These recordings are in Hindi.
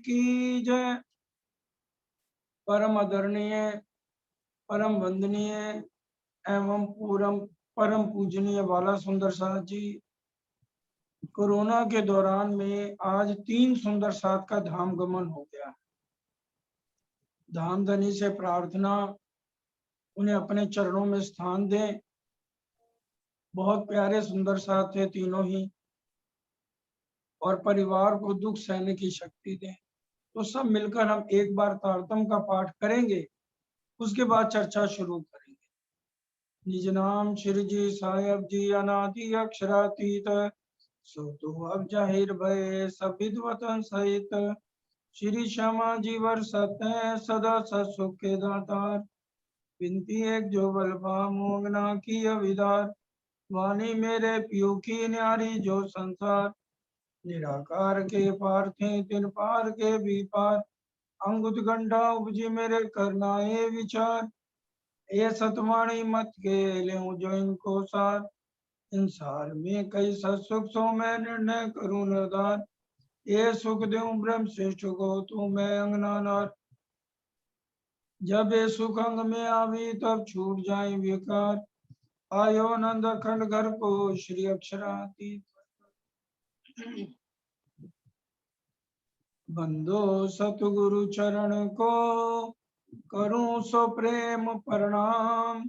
की जय। परम आदरणीय, परम वंदनीय एवं परम पूजनीय बाला सुंदर साथ जी, कोरोना के दौरान में आज 3 सुंदर साथ का धाम गमन हो गया। धाम धनी से प्रार्थना, उन्हें अपने चरणों में स्थान दें। बहुत प्यारे सुंदर साथ थे तीनों ही, और परिवार को दुख सहने की शक्ति दें। तो सब मिलकर हम एक बार तारतम का पाठ करेंगे, उसके बाद चर्चा शुरू करेंगे। निज नाम श्री जी साहेब जी अनादि अक्षरातीत, सो तो अब जाहिर भय सब विद्वतन सहित। श्री श्यामा जी वर सत्य सदा सुख के दातार, विनती एक जो बलपा मोंगना की अविदार। वाणी मेरे पियो की न्यारी जो संसार, निराकार के पार थे तिन पार के भी पार। अंगुत गंडा उपजी मेरे करनाए विचार, ये सतवाणी मत के ले जो इनको सार। इंसार में कई सत्सुख सो मैं निर्णय करूं निर्धार, ये सुख देव ब्रह्म श्रेष्ठ को तू मैं अंगनानार। जब ये सुख अंग में आवी तब छूट जाए विकार, आयो नंद खंड घर को श्री अक्षरातीत। बंदो सतगुरु चरण को करूं सो प्रेम प्रणाम।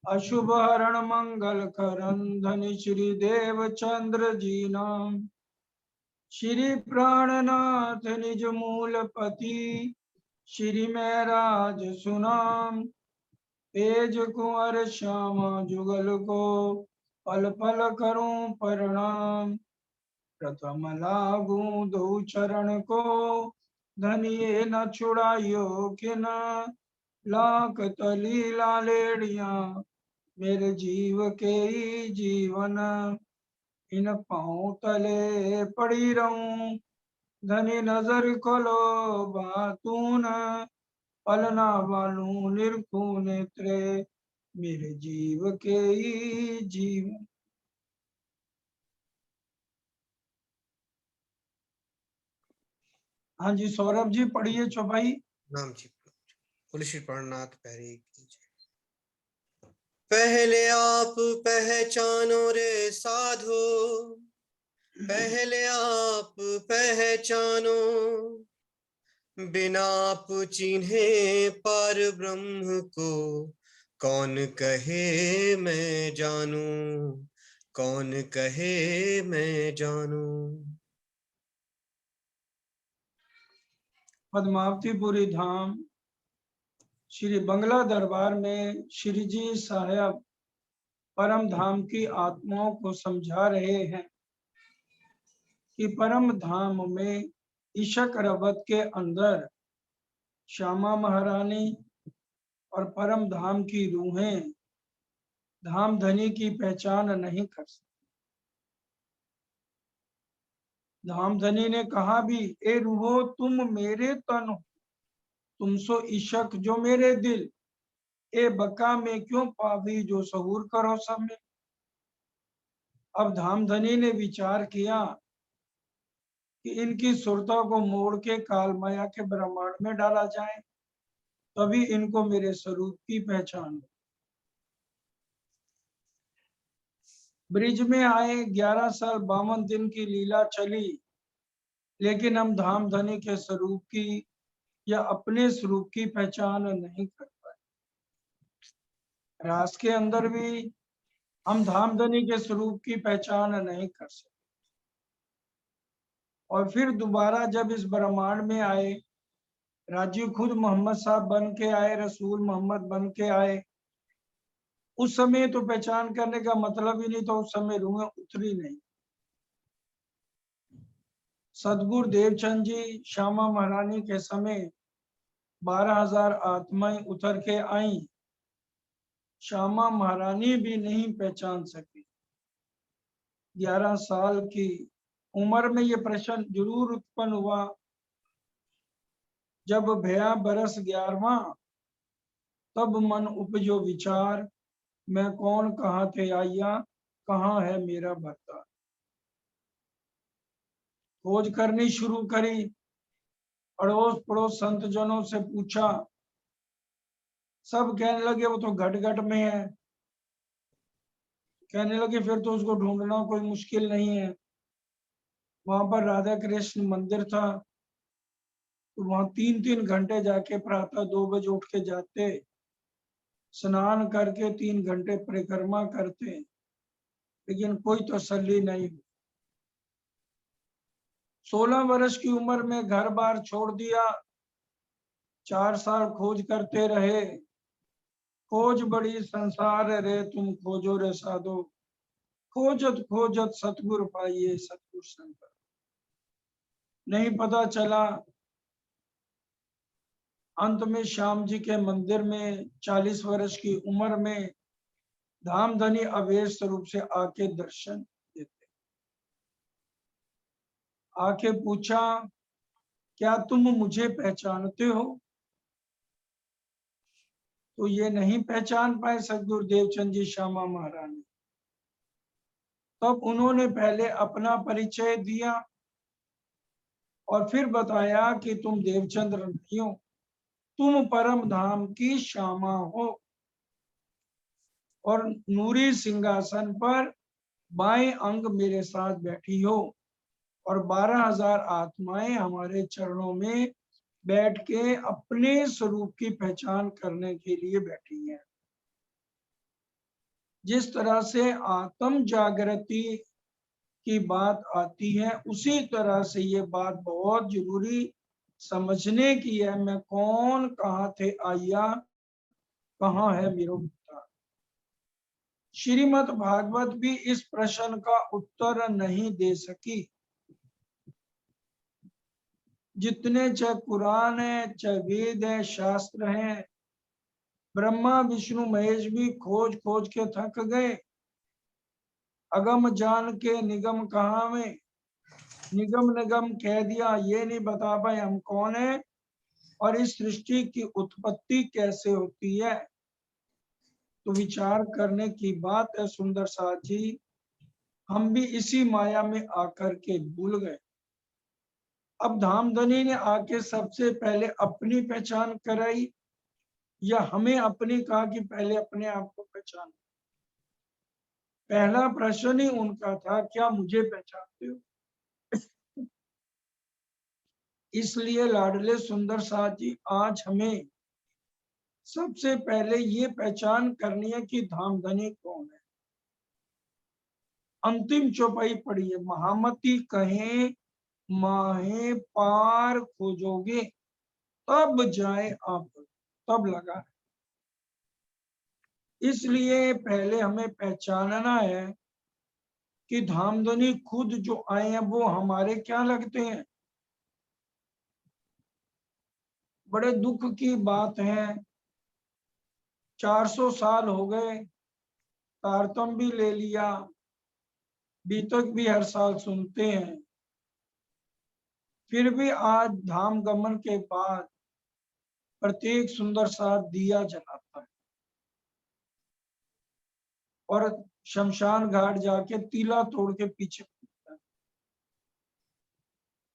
अशुभ हरण मंगल करन धनि श्री देव चंद्र जी नाम। श्री प्राणनाथ निज मूल पति, श्री महराज सुनाम। तेज कुंवर श्यामा जुगल को पल पल करूं प्रणाम। प्रथम लागू दो चरण को धनिये न छुड़ाइयो कि न। लाख तली लालेड़िया मेरे जीव के ही जीवन, इन पाँव तले पड़ी रहूं धनी नजर खोलो बातून। पलना वालू निरखू नेत्रे मेरे जीव के ही जीवन। हाँ जी सौरभ जी पढ़िए चौपाई। नाम जी बोले श्री प्राणनाथ पैरी की जय। पहले आप पहचानो रे साधो, पहले आप पहचानो। बिना आप चिन्हे पर ब्रह्म को कौन कहे मैं जानू, कौन कहे मैं जानू। पद्मावतीपुरी धाम श्री बंगला दरबार में श्री जी साहब परम धाम की आत्माओं को समझा रहे हैं कि परम धाम में ईशक रवत के अंदर श्यामा महारानी और परम धाम की रूहें धाम धनी की पहचान नहीं कर सकती। धाम धनी ने कहा भी, ए रूहो तुम मेरे तन हो, तुम सो ईशक जो मेरे दिल। ए बका में क्यों पावी जो सहूर करो सब में। अब धाम धनी ने विचार किया कि इनकी सुरता को मोड़ के काल माया के ब्रह्मांड में डाला जाए, तभी इनको मेरे स्वरूप की पहचान हो। ब्रिज में आए 11 साल 52 दिन की लीला चली, लेकिन हम धाम धनी के स्वरूप की या अपने स्वरूप की पहचान नहीं कर पाए। रास के अंदर भी हम धाम धनी के स्वरूप की पहचान नहीं कर सके। और फिर दोबारा जब इस ब्रह्मांड में आए, राजीव खुद मोहम्मद साहब बन के आए, रसूल मोहम्मद बन के आए। उस समय तो पहचान करने का मतलब ही नहीं था, उस समय रूहें उतरी नहीं। सदगुरु देवचंद जी श्यामा महारानी के समय 12,000 आत्माएं उतर के आई, श्यामा महारानी भी नहीं पहचान सकी। 11 साल की उम्र में ये प्रश्न जरूर उत्पन्न हुआ, जब भया बरस 11वां तब मन उपजो विचार। मैं कौन कहाँ थे आया, कहाँ है मेरा भरता। खोज करनी शुरू करी, अड़ोस पड़ोस संत जनों से पूछा, सब कहने लगे वो तो घट घट में है। कहने लगे फिर तो उसको ढूंढना कोई मुश्किल नहीं है। वहां पर राधा कृष्ण मंदिर था, तो वहां 3-3 घंटे जाके प्रातः 2 बजे उठ के जाते, स्नान करके 3 घंटे परिक्रमा करते, लेकिन कोई तसल्ली नहीं। 16 वर्ष की उम्र में घर बार छोड़ दिया, 4 साल खोज करते रहे। खोज बड़ी संसार रे तुम खोजो रे साधो, खोजत खोजत सतगुर पाइए सतगुर संग। नहीं पता चला, अंत में श्याम जी के मंदिर में 40 वर्ष की उम्र में धामधनी अवेश रूप से आके दर्शन देते। आके पूछा, क्या तुम मुझे पहचानते हो? तो ये नहीं पहचान पाए सदगुरु देवचंद जी श्यामा महारानी। तब उन्होंने पहले अपना परिचय दिया और फिर बताया कि तुम देवचंद्र नहीं हो, तुम परम धाम की श्यामा हो और नूरी सिंहासन पर बाएं अंग मेरे साथ बैठी हो और 12,000 आत्माएं हमारे चरणों में बैठ के अपने स्वरूप की पहचान करने के लिए बैठी हैं। जिस तरह से आत्म जागृति की बात आती है, उसी तरह से ये बात बहुत जरूरी समझने की है। मैं कौन, कहाँ थे आया, कहाँ है मेरो पिता। श्रीमद् भागवत भी इस प्रश्न का उत्तर नहीं दे सकी। जितने चाहे कुरान है, चाहे वेद है, शास्त्र हैं, ब्रह्मा विष्णु महेश भी खोज खोज के थक गए। अगम जान के निगम कहाँ में, निगम निगम कह दिया, ये नहीं बता पाए हम कौन है और इस सृष्टि की उत्पत्ति कैसे होती है। तो विचार करने की बात है सुंदर साथ जी, हम भी इसी माया में आकर के भूल गए। अब धामधनी ने आके सबसे पहले अपनी पहचान कराई या हमें अपनी कहा कि पहले अपने आप को पहचान? पहला प्रश्न ही उनका था, क्या मुझे पहचानते हो? इसलिए लाडले सुंदर साथ जी, आज हमें सबसे पहले ये पहचान करनी है कि धामधनी कौन है। अंतिम चौपाई पड़ी है, महामती कहे माहे पार खोजोगे तब जाए आप, तब लगा। इसलिए पहले हमें पहचानना है कि धामधनी खुद जो आए हैं वो हमारे क्या लगते हैं। बड़े दुख की बात है, 400 साल हो गए, तारतम भी ले लिया, बीतक भी हर साल सुनते हैं, फिर भी आज धाम गमन के बाद प्रत्येक सुंदर साथ दिया जलाता है और शमशान घाट जाके तीला तोड़ के पीछे पूछता है।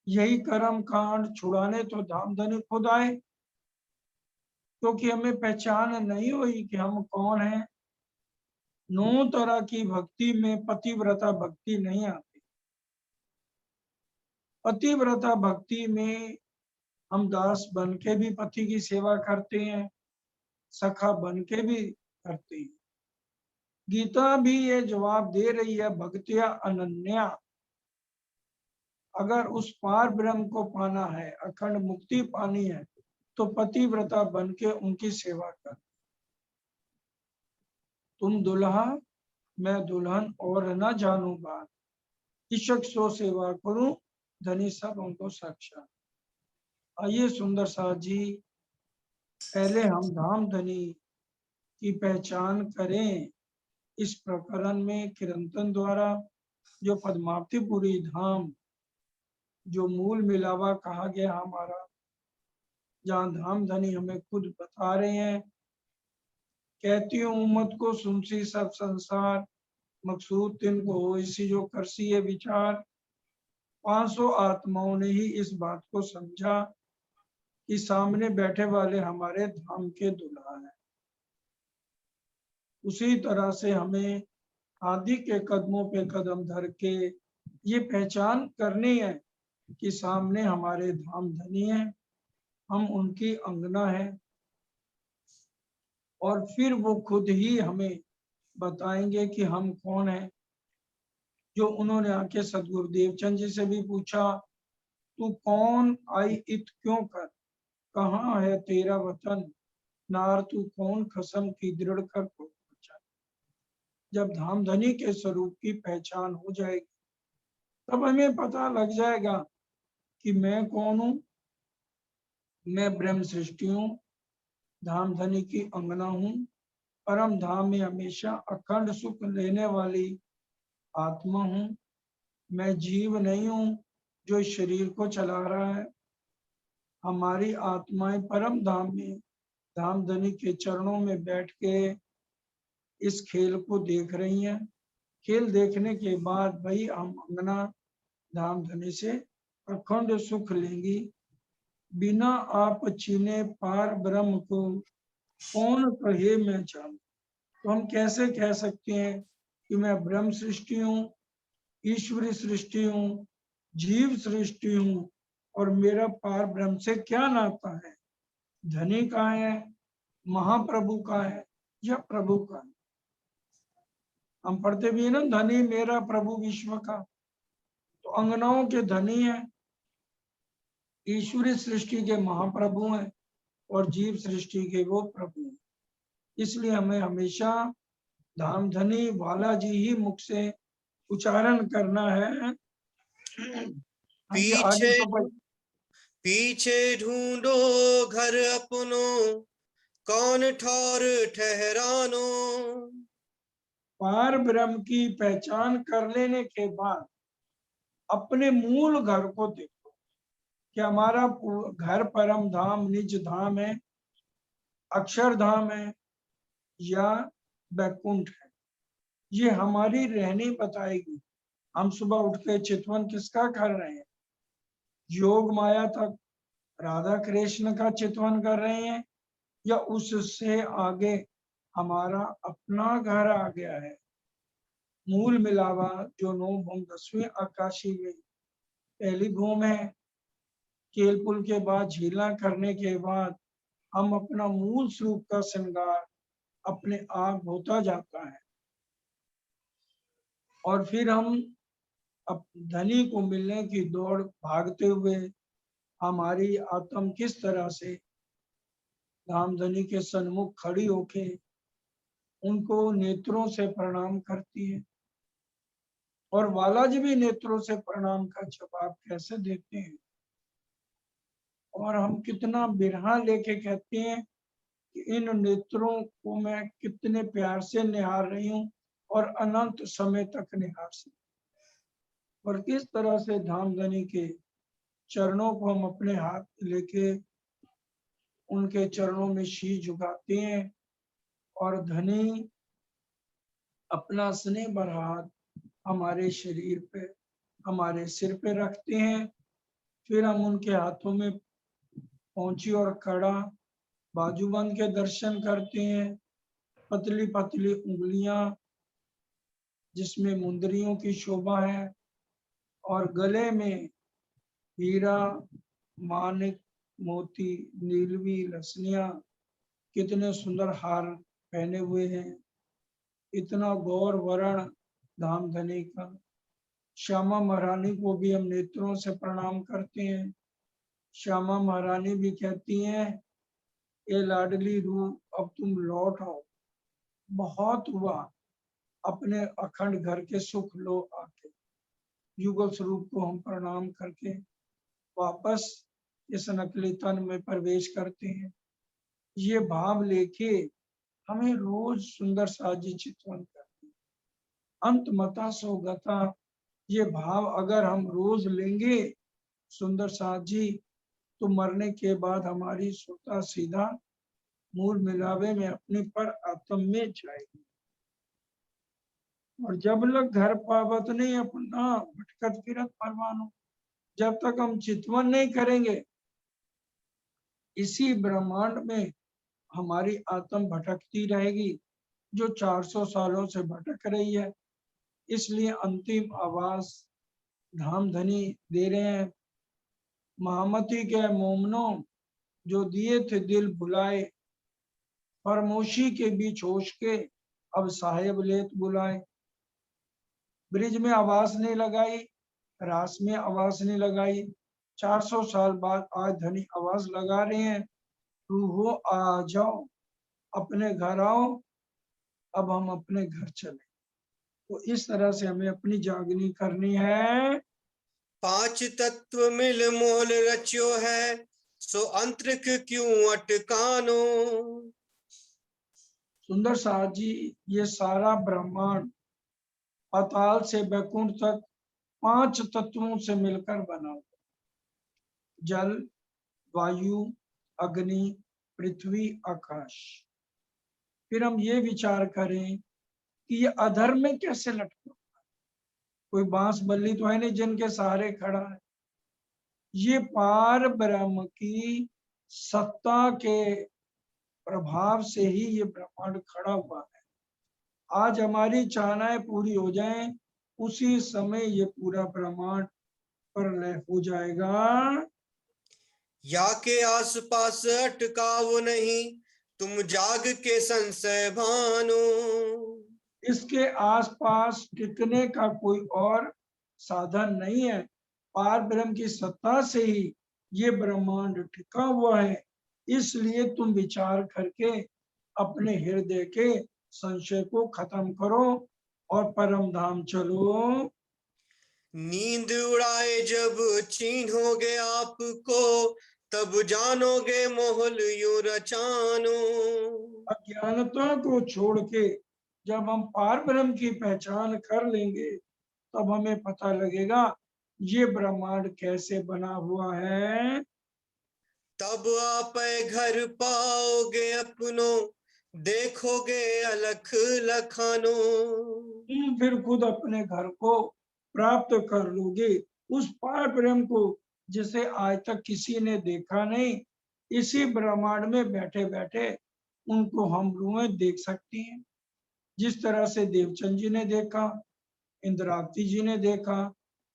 यही कर्म कांड छुड़ाने तो धामधनी खुद आए, क्योंकि हमें पहचान नहीं हुई कि हम कौन हैं। 9 तरह की भक्ति में पतिव्रता भक्ति नहीं आती। पतिव्रता भक्ति में हम दास बन के भी पति की सेवा करते हैं, सखा बन के भी करते हैं। गीता भी ये जवाब दे रही है, भक्तिया अनन्या। अगर उस पार ब्रह्म को पाना है, अखंड मुक्ति पानी है, तो पतिव्रता बन के उनकी सेवा कर। तुम दुल्हा मैं दुल्हन और न जानू बात, इशक सो सेवा करूं धनी सब उनको साक्षात। आइए सुंदर साथ जी, पहले हम धाम धनी की पहचान करें। इस प्रकरण में कीर्तन द्वारा जो पद्मावतीपुरी धाम, जो मूल मिलावा कहा गया हमारा, जहाँ धाम धनी हमें खुद बता रहे हैं, कहती हूँ उम्मत को सुनसी सब संसार, मकसूद तिन को हो इसी जो करसी है विचार। 500 आत्माओं ने ही इस बात को समझा कि सामने बैठे वाले हमारे धाम के दूल्हा हैं। उसी तरह से हमें आदि के कदमों पे कदम धर के ये पहचान करनी है कि सामने हमारे धाम धनी हैं, हम उनकी अंगना है, और फिर वो खुद ही हमें बताएंगे कि हम कौन हैं। जो उन्होंने आके सदगुरु देवचंद जी से भी पूछा, तू कौन आई इत क्यों कर, कहाँ है तेरा वतन, नार तू कौन खसम की दृढ़ कर को बचा। जब धाम धनी के स्वरूप की पहचान हो जाएगी तब हमें पता लग जाएगा कि मैं कौन हूँ। मैं ब्रह्म सृष्टि हूँ, धाम धनी की अंगना हूँ, परम धाम में हमेशा अखंड सुख लेने वाली आत्मा हूँ। मैं जीव नहीं हूँ जो इस शरीर को चला रहा है। हमारी आत्माएं परम धाम में धाम धनी के चरणों में बैठ के इस खेल को देख रही हैं। खेल देखने के बाद भाई हम अंगना धाम धनी से अखंड सुख लेंगी। बिना आप छीने पार ब्रह्म को कौन कहे मैं जानूं। तो हम कैसे कह सकते हैं कि मैं ब्रह्म सृष्टि हूँ, ईश्वरी सृष्टि हूँ, जीव सृष्टि हूँ, और मेरा पार ब्रह्म से क्या नाता है। धनी का है, महाप्रभु का है, या प्रभु का है। हम पढ़ते भी है ना, धनी मेरा प्रभु विश्व का। तो अंगनाओं के धनी है, ईश्वरी सृष्टि के महाप्रभु हैं, और जीव सृष्टि के वो प्रभु हैं। इसलिए हमें हमेशा धाम धनी वाला जी ही मुख से उच्चारण करना है। आगे आगे पीछे तो पीछे ढूंढो घर अपनों, कौन ठौर ठहरानो। पार ब्रह्म की पहचान कर लेने के बाद अपने मूल घर को देखो कि हमारा घर परम धाम निज धाम है, अक्षरधाम है, या बैकुंठ है। ये हमारी रहनी बताएगी। हम सुबह उठ के चितवन किसका कर रहे हैं? योग माया तक राधा कृष्ण का चितवन कर रहे हैं, या उससे आगे हमारा अपना घर आ गया है? मूल मिलावा जो 9 भूम 10वीं आकाशी में पहली भूम है। केलपुल के बाद झीला करने के बाद हम अपना मूल स्वरूप का श्रृंगार अपने आप होता जाता है, और फिर हम अब धनी को मिलने की दौड़ भागते हुए हमारी आत्म किस तरह से धाम धनी के सन्मुख खड़ी होके उनको नेत्रों से प्रणाम करती है। और बालाजी भी नेत्रों से प्रणाम का जवाब कैसे देते हैं, और हम कितना बिरहा लेके कहते हैं कि इन नेत्रों को मैं कितने प्यार से निहार रही हूँ, और अनंत समय तक निहार सकती। और किस तरह से धाम धनी के चरणों को हम अपने हाथ लेके उनके चरणों में शीश झुकाते हैं, और धनी अपना स्नेह भरा हाथ हमारे शरीर पे, हमारे सिर पे रखते हैं। फिर हम उनके हाथों में पहुंची और कड़ा बाजूबंद के दर्शन करते हैं। पतली पतली उंगलियां जिसमें मुंदरियों की शोभा है, और गले में हीरा मानिक मोती नीलवी रसनिया, कितने सुंदर हार पहने हुए हैं। इतना गौर वर्ण धाम धनी का। श्यामा महारानी को भी हम नेत्रों से प्रणाम करते हैं। श्यामा महारानी भी कहती हैं, ये लाडली रूह अब तुम लौट आओ, बहुत हुआ, अपने अखंड घर के सुख लो आके। युगल स्वरूप को हम प्रणाम करके वापस इस नकली तन में प्रवेश करते हैं। ये भाव लेके हमें रोज सुंदर साजी चितवन करते हैं। अंत मता सो गता, ये भाव अगर हम रोज लेंगे सुंदर साथ जी, तो मरने के बाद हमारी सुरता सीधा मूल मिलावे में अपने पर आत्म में जाएगी। और जब लग घर पावत नहीं अपना भटकत फिरत परवानो, जब तक हम चितवन नहीं करेंगे इसी ब्रह्मांड में हमारी आत्म भटकती रहेगी, जो 400 सालों से भटक रही है। इसलिए अंतिम आवाज धाम धनी दे रहे हैं, महामती के मोमनो जो दिए थे दिल भुलाए, फरमोशी के बीच होश के अब साहेब लेत बुलाए। ब्रिज में आवाज नहीं लगाई, रास में आवाज नहीं लगाई, 400 साल बाद आज धनी आवाज लगा रहे हैं, रूहो आ जाओ, अपने घर आओ, अब हम अपने घर चले। तो इस तरह से हमें अपनी जागनी करनी है। पांच तत्व मिल मोल रच्यो है, सो अंतरिक क्यों अटकानो। सुंदर साहब जी, ये सारा ब्रह्मांड पाताल से बैकुंठ तक 5 तत्वों से मिलकर बना हुआ, जल, वायु, अग्नि, पृथ्वी, आकाश। फिर हम ये विचार करें कि ये अधर्म में कैसे लटका, कोई बांस बल्ली तो है नहीं जिनके सहारे खड़ा है। ये पार ब्रह्म की सत्ता के प्रभाव से ही ये ब्रह्मांड खड़ा हुआ है। आज हमारी चाहनाएं पूरी हो जाएं, उसी समय ये पूरा ब्रह्मांड प्रलय हो जाएगा। या के आस पास अटकाओ नहीं, तुम जाग के संशय भानो। इसके आसपास टिकने का कोई और साधन नहीं है। पार ब्रह्म की सत्ता से ही ये ब्रह्मांड टिका हुआ है। इसलिए तुम विचार करके अपने हृदय के संशय को खत्म करो और परम धाम चलो। नींद उड़ाए जब चिन्होगे आपको, तब जानोगे मोहल यूं रचानो। अज्ञानता को छोड़ के जब हम पार ब्रह्म की पहचान कर लेंगे, तब हमें पता लगेगा ये ब्रह्मांड कैसे बना हुआ है। तब आप घर पाओगे अपनो, देखोगे अलख लखानो। तुम फिर खुद अपने घर को प्राप्त कर लोगे, उस पार ब्रह्म को जिसे आज तक किसी ने देखा नहीं। इसी ब्रह्मांड में बैठे बैठे उनको हम रूहें देख सकती हैं, जिस तरह से देवचंद जी ने देखा, इंद्रावती जी ने देखा,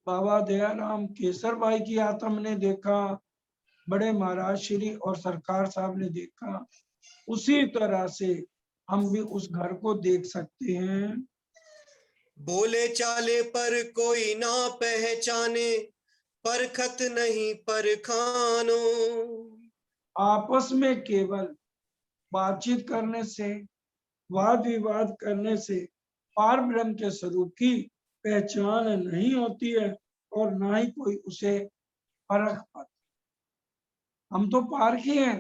बाबा दयाराम केसर भाई की आत्म ने देखा, बड़े महाराज श्री और सरकार साहब ने देखा। उसी तरह से हम भी उस घर को देख सकते हैं। बोले चाले पर कोई ना पहचाने, परखत नहीं परखानो। आपस में केवल बातचीत करने से, वाद विवाद करने से पार ब्रह्म के स्वरूप की पहचान नहीं होती है और ना ही कोई उसे परख पाता। हम तो पार के हैं।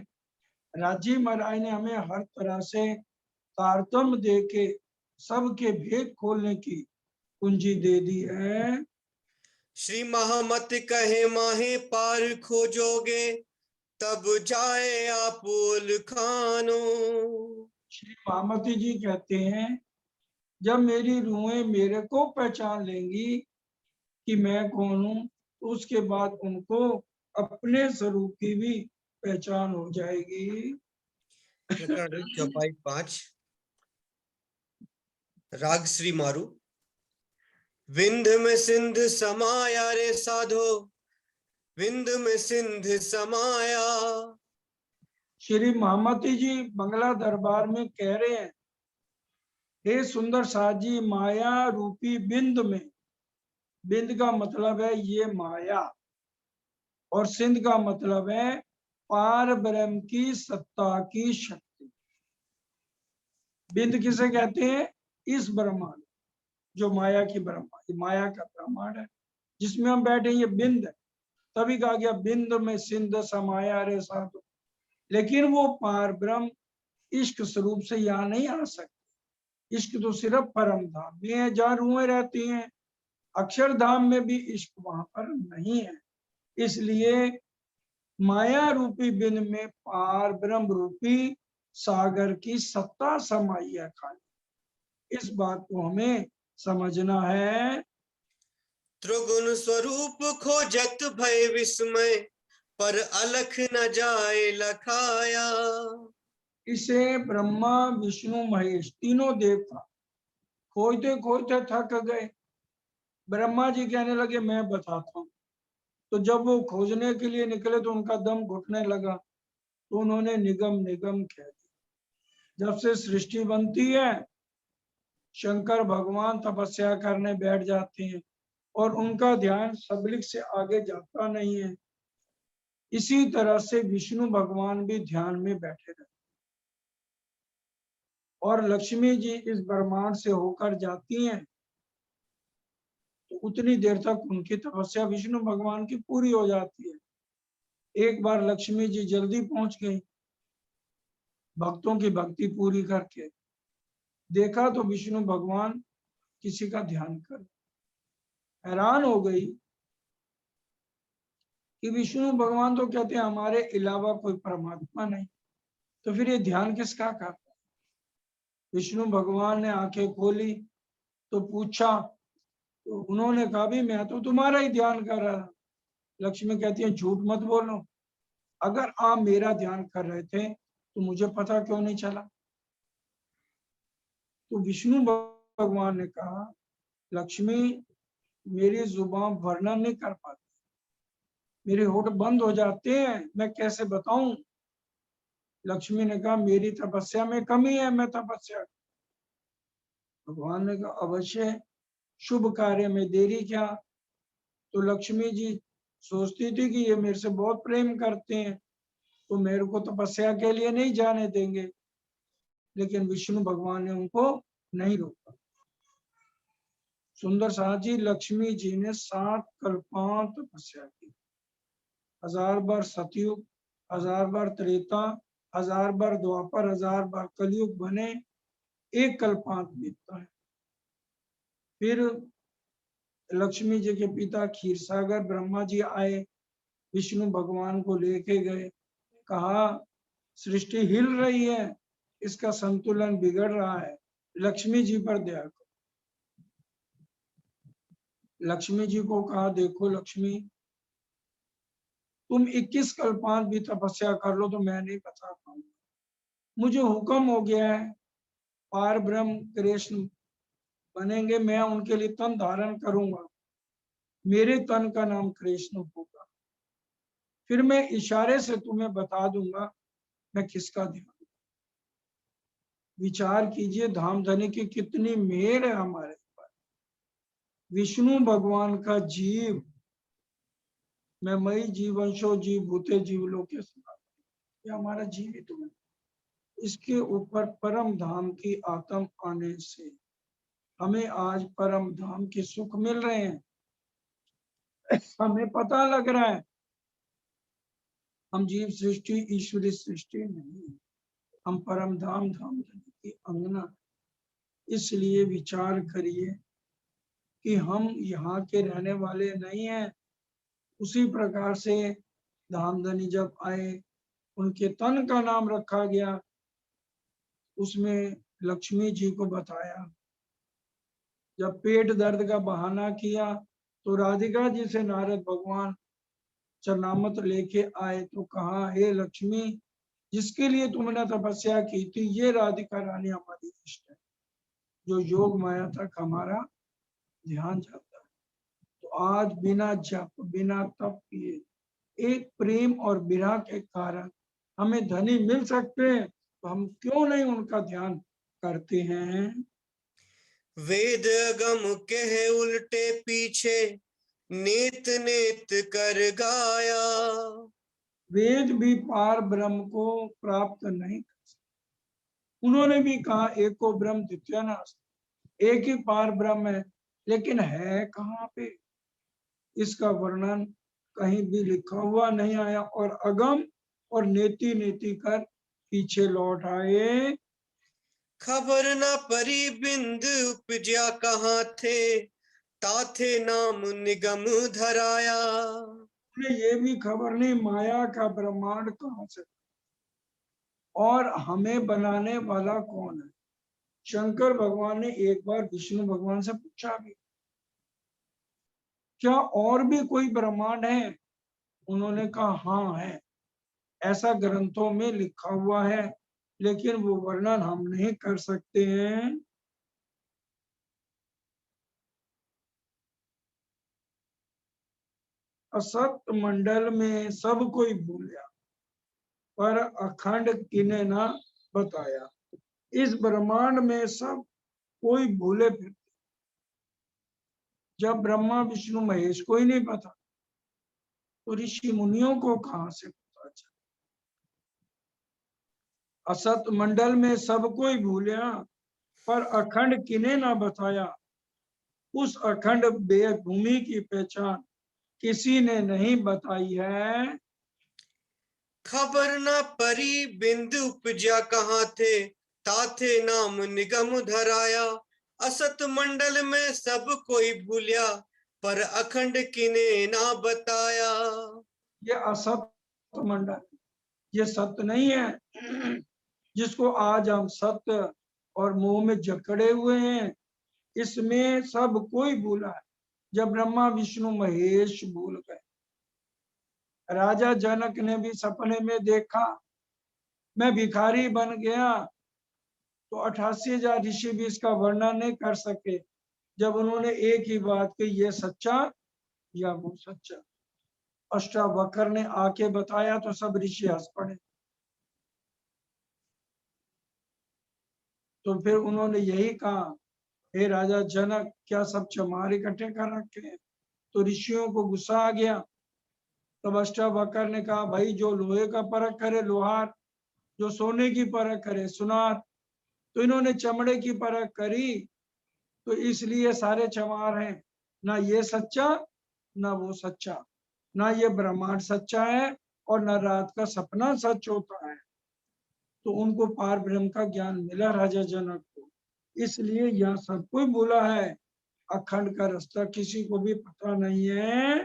राजी महाराज ने हमें हर तरह से तारतम्य दे के सबके भेद खोलने की कुंजी दे दी है। श्री महामत कहे माहे पार खोजोगे, तब जाए आप खानो। श्री महामती जी कहते हैं, जब मेरी रूहें मेरे को पहचान लेंगी कि मैं कौन हूं, तो उसके बाद उनको अपने स्वरूप की भी पहचान हो जाएगी। प्रकरण चौपाई 5। राग श्री मारू। विंध में सिंध समाया रे साधो, विंध में सिंध समाया। श्री महामती जी बंगला दरबार में कह रहे हैं, हे सुंदर साजी, माया रूपी बिंद में, बिंद का मतलब है ये माया, और सिंध का मतलब है पार ब्रह्म की सत्ता की शक्ति। बिंद किसे कहते हैं? इस ब्रह्मांड, जो माया की ब्रह्मांड, माया का ब्रह्मांड है जिसमें हम बैठे, ये बिंद है। तभी कहा गया बिंद में सिंध समाया रे साधु। लेकिन वो पार ब्रह्म इश्क स्वरूप से यहाँ नहीं आ सकते। इश्क तो सिर्फ परम धाम में है जहाँ रूहें रहती हैं। अक्षरधाम में भी इश्क वहां पर नहीं है। इसलिए माया रूपी बिंद में पार ब्रह्म रूपी सागर की सत्ता समाई है खाली। इस बात को हमें समझना है। त्रिगुण स्वरूप खोजत भय विस्मय, पर अलख न जाए लखाया। इसे ब्रह्मा विष्णु महेश तीनों देवता खोजते खोजते थक गए। ब्रह्मा जी कहने लगे मैं बताता हूँ। तो जब वो खोजने के लिए निकले तो उनका दम घुटने लगा, तो उन्होंने निगम निगम कह दिया। जब से सृष्टि बनती है शंकर भगवान तपस्या करने बैठ जाते हैं और उनका ध्यान सबलिक से आगे जाता नहीं है। इसी तरह से विष्णु भगवान भी ध्यान में बैठे रहते और लक्ष्मी जी इस ब्रह्मांड से होकर जाती हैं तो उतनी देर तक उनकी तपस्या विष्णु भगवान की पूरी हो जाती है। एक बार लक्ष्मी जी जल्दी पहुंच गई भक्तों की भक्ति पूरी करके। देखा तो विष्णु भगवान किसी का ध्यान कर, हैरान हो गई कि विष्णु भगवान तो कहते हैं हमारे अलावा कोई परमात्मा नहीं, तो फिर ये ध्यान किसका करता है। विष्णु भगवान ने आंखें खोली तो पूछा, तो उन्होंने कहा भी मैं तो तुम्हारा ही ध्यान कर रहा था। लक्ष्मी कहती है झूठ मत बोलो, अगर आप मेरा ध्यान कर रहे थे तो मुझे पता क्यों नहीं चला। तो विष्णु भगवान ने कहा लक्ष्मी मेरी जुबान वर्णन नहीं कर पाती, मेरे होठ बंद हो जाते हैं, मैं कैसे बताऊं। लक्ष्मी ने कहा मेरी तपस्या में कमी है, मैं तपस्या। भगवान ने कहा अवश्य, शुभ कार्य में देरी क्या। तो लक्ष्मी जी सोचती थी कि ये मेरे से बहुत प्रेम करते हैं तो मेरे को तपस्या के लिए नहीं जाने देंगे, लेकिन विष्णु भगवान ने उनको नहीं रोका। सुंदर साथ जी लक्ष्मी जी ने 7 कल्पांत तपस्या की। 1000 बार सतयुग, 1000 बार त्रेता, 1000 बार द्वापर, 1000 बार कलयुग बने, एक कल्पांत बीतता है। फिर लक्ष्मी जी के पिता क्षीरसागर ब्रह्मा जी आए, विष्णु भगवान को लेके गए, कहा सृष्टि हिल रही है, इसका संतुलन बिगड़ रहा है, लक्ष्मी जी पर दया करो। लक्ष्मी जी को कहा देखो लक्ष्मी, तुम 21 कल्पांत भी तपस्या कर लो तो मैं नहीं बता पाऊंगा। मुझे हुक्म हो गया है पार ब्रह्म कृष्ण बनेंगे, मैं उनके लिए तन धारण करूंगा, मेरे तन का नाम कृष्ण होगा, फिर मैं इशारे से तुम्हें बता दूंगा मैं किसका ध्यान। विचार कीजिए धामधनी की कितनी मेहर है हमारे ऊपर। विष्णु भगवान का जीव, मैं मई जीवंशो जीव भूते जीव लोके सुना, ये हमारा जीव ही तो है। इसके ऊपर परम धाम की आत्म आने से हमें आज परम धाम के सुख मिल रहे हैं। हमें पता लग रहा है हम जीव सृष्टि ईश्वरी सृष्टि नहीं, हम परम धाम धाम की अंगना। इसलिए विचार करिए कि हम यहाँ के रहने वाले नहीं हैं। उसी प्रकार से धामधनी जब आए उनके तन का नाम रखा गया, उसमें लक्ष्मी जी को बताया। जब पेट दर्द का बहाना किया तो राधिका जी से नारद भगवान चरणामत लेके आए तो कहा हे लक्ष्मी, जिसके लिए तुमने तपस्या की थी ये राधिका रानी हमारी इष्ट है, जो योग माया तक हमारा ध्यान जाता है। तो आज बिना जप बिना तप किए एक प्रेम और विरह के कारण हमें धनी मिल सकते हैं, तो हम क्यों नहीं उनका ध्यान करते हैं। वेद गम कह उल्टे पीछे, नेत नेत कर गाया। वेद भी पार ब्रह्म को प्राप्त नहीं कर सकते। उन्होंने भी कहा एको ब्रह्म द्वितीय नास्ति, एक ही पार ब्रह्म है, लेकिन है कहाँ पे इसका वर्णन कहीं भी लिखा हुआ नहीं आया। और अगम और नेति नेति कर पीछे लौट आए। खबर न परी बिंद उपजा कहाँ थे, ताथे नाम निगम धराया। उन्हें ये भी खबर नहीं माया का ब्रह्मांड कहाँ से और हमें बनाने वाला कौन है। शंकर भगवान ने एक बार विष्णु भगवान से पूछा भी क्या और भी कोई ब्रह्मांड है। उन्होंने कहा हाँ है, ऐसा ग्रंथों में लिखा हुआ है, लेकिन वो वर्णन हम नहीं कर सकते हैं। असत मंडल में सब कोई भूलिया, पर अखंड किने ना बताया। इस ब्रह्मांड में सब कोई भूले फिरते। जब ब्रह्मा विष्णु महेश को ही नहीं पता, तो ऋषि मुनियों को कहां से पता चले। असत मंडल में सब कोई भूलिया, पर अखंड किने ना बताया। उस अखंड बेभूमि की पहचान किसी ने नहीं बताई है। खबर न परी बिंद उपजा कहाँ थे, ताथे नाम निगम धराया। असत मंडल में सब कोई भूलिया, पर अखंड किने ना बताया। ये असत मंडल, ये सत्य नहीं है जिसको आज हम सत्य और मोह में जकड़े हुए हैं। इसमें सब कोई भूला है। जब ब्रह्मा विष्णु महेश भूल गए। राजा जनक ने भी सपने में देखा मैं भिखारी बन गया, तो 88,000 ऋषि भी इसका वर्णन नहीं कर सके। जब उन्होंने एक ही बात कही, ये सच्चा या वो सच्चा। अष्टावक्र ने आके बताया तो सब ऋषि हंस पड़े। तो फिर उन्होंने यही कहा, हे राजा जनक, क्या सब चमार इकट्ठे कर रखे हैं? तो ऋषियों को गुस्सा आ गया। तब अष्टावक्र ने कहा, भाई जो लोहे का परख करे लोहार, जो सोने की परख करे सुनार। तो इन्होंने चमड़े की परख करी, तो इसलिए सारे चमार हैं। ना ये सच्चा ना वो सच्चा, ना ये ब्रह्मांड सच्चा है और ना रात का सपना सच होता है। तो उनको पार ब्रह्म का ज्ञान मिला राजा जनक को, इसलिए यह सब कोई बोला है। अखंड का रास्ता किसी को भी पता नहीं है।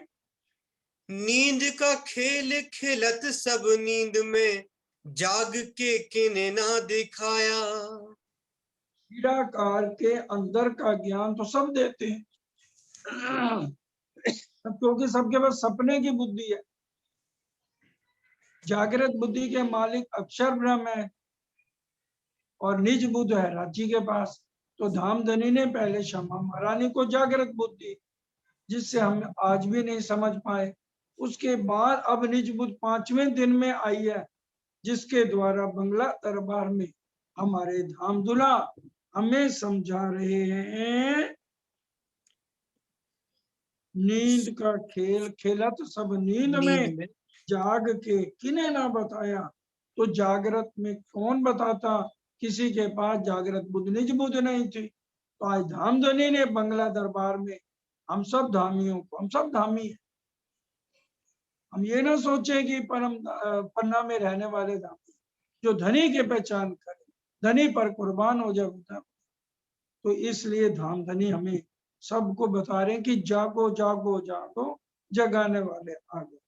नींद का खेल खेलत सब नींद में, जाग के किने ना दिखाया। क्रीडाकार के अंदर का ज्ञान तो सब देते हैं क्योंकि सबके पास सपने की बुद्धि है। जागृत बुद्धि के मालिक अक्षर ब्रह्म है और निज बुद्ध है राज्य के पास। तो धामधनी ने पहले क्षमा महारानी को जागृत बुद्धि, जिससे हम आज भी नहीं समझ पाए। उसके बाद अब निज बुद्ध 5वें दिन में आई है, जिसके द्वारा बंगला दरबार में हमारे धाम दुला हमें समझा रहे हैं। नींद का खेल खेलत सब नींद में, जाग के किने ना बताया। तो जागृत में कौन बताता? किसी के पास जागृत बुद्ध निज बुद्ध नहीं थी। तो आज धामधनी ने बंगला दरबार में हम सब धामियों को, हम सब धामी हैं, हम ये ना सोचे कि परम पन्ना में रहने वाले धामी, जो धनी के पहचान करे, धनी पर कुर्बान हो जाए। तो इसलिए धामधनी हमें सबको बता रहे हैं कि जागो जागो जागो, जगाने वाले आ गए।